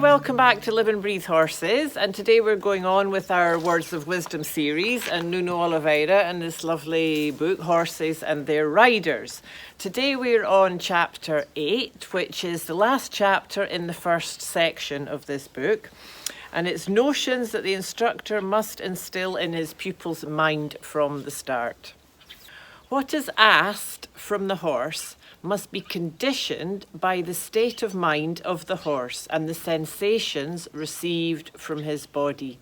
welcome back to Live and Breathe Horses, and today we're going on with our Words of Wisdom series and Nuno Oliveira and this lovely book, Horses and Their Riders. Today we're on chapter 8, which is the last chapter in the first section of this book, and it's notions that the instructor must instill in his pupil's mind from the start. What is asked from the horse must be conditioned by the state of mind of the horse and the sensations received from his body.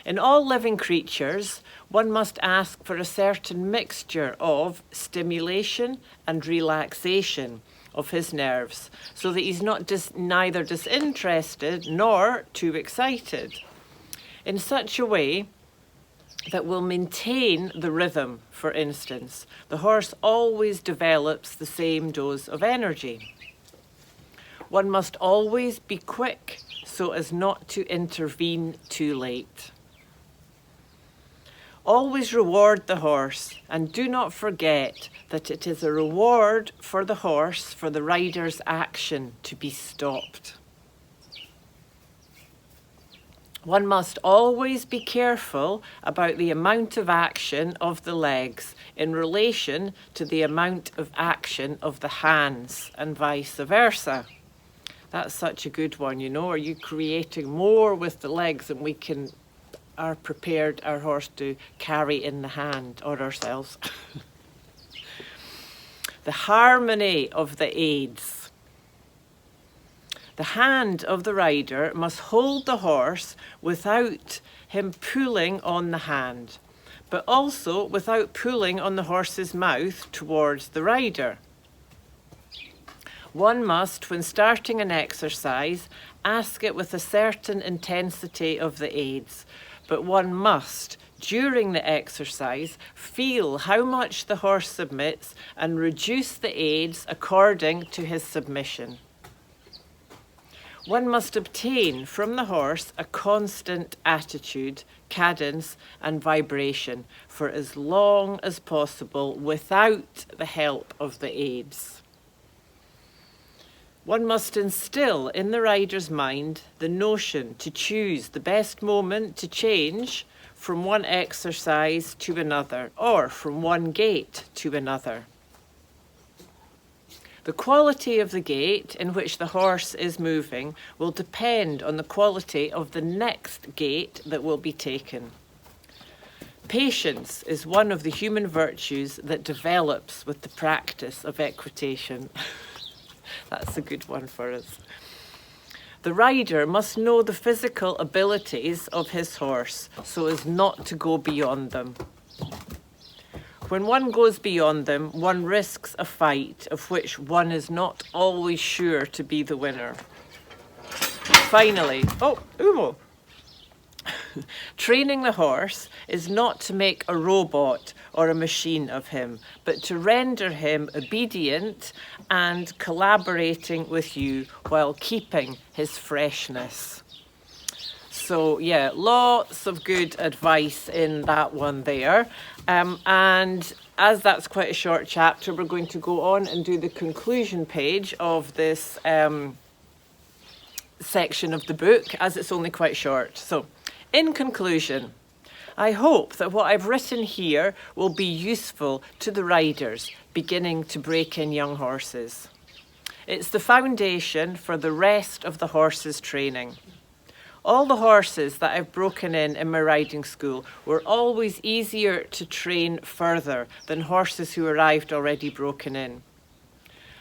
In all living creatures, one must ask for a certain mixture of stimulation and relaxation of his nerves, so that he's not neither disinterested nor too excited, in such a way that will maintain the rhythm. For instance, the horse always develops the same dose of energy. One must always be quick so as not to intervene too late. Always reward the horse, and do not forget that it is a reward for the horse for the rider's action to be stopped. One must always be careful about the amount of action of the legs in relation to the amount of action of the hands, and vice versa. That's such a good one, you know. Are you creating more with the legs than we are prepared our horse to carry in the hand, or ourselves? The harmony of the aids. The hand of the rider must hold the horse without him pulling on the hand, but also without pulling on the horse's mouth towards the rider. One must, when starting an exercise, ask it with a certain intensity of the aids, but one must, during the exercise, feel how much the horse submits and reduce the aids according to his submission. One must obtain from the horse a constant attitude, cadence, and vibration for as long as possible without the help of the aids. One must instill in the rider's mind the notion to choose the best moment to change from one exercise to another, or from one gait to another. The quality of the gait in which the horse is moving will depend on the quality of the next gait that will be taken. Patience is one of the human virtues that develops with the practice of equitation. That's a good one for us. The rider must know the physical abilities of his horse so as not to go beyond them. When one goes beyond them, one risks a fight of which one is not always sure to be the winner. Finally, training the horse is not to make a robot or a machine of him, but to render him obedient and collaborating with you while keeping his freshness. So yeah, lots of good advice in that one there. And as that's quite a short chapter, we're going to go on and do the conclusion page of this section of the book, as it's only quite short. So, in conclusion, I hope that what I've written here will be useful to the riders beginning to break in young horses. It's the foundation for the rest of the horses' training. All the horses that I've broken in my riding school were always easier to train further than horses who arrived already broken in.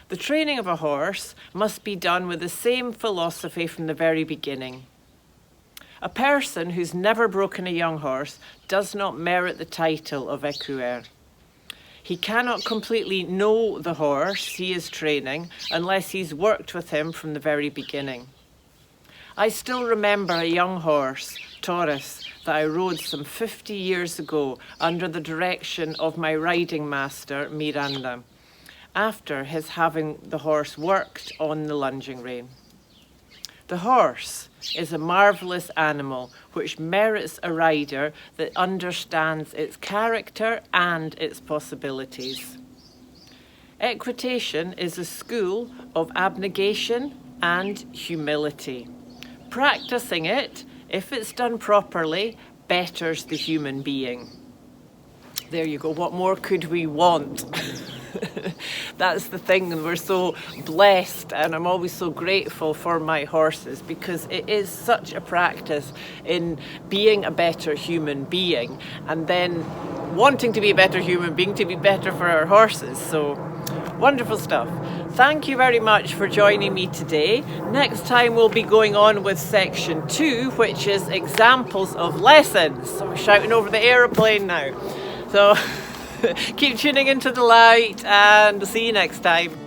The training of a horse must be done with the same philosophy from the very beginning. A person who's never broken a young horse does not merit the title of écuyer. He cannot completely know the horse he is training unless he's worked with him from the very beginning. I still remember a young horse, Taurus, that I rode some 50 years ago under the direction of my riding master, Miranda, after his having the horse worked on the lunging rein. The horse is a marvellous animal which merits a rider that understands its character and its possibilities. Equitation is a school of abnegation, and humility. Practicing it, if it's done properly, betters the human being. There you go. What more could we want? That's the thing, and we're so blessed, and I'm always so grateful for my horses, because it is such a practice in being a better human being, and then wanting to be a better human being to be better for our horses. So wonderful stuff. Thank you very much for joining me today. Next time we'll be going on with section 2, which is examples of lessons. So I'm shouting over the aeroplane now. So keep tuning into the light, and see you next time.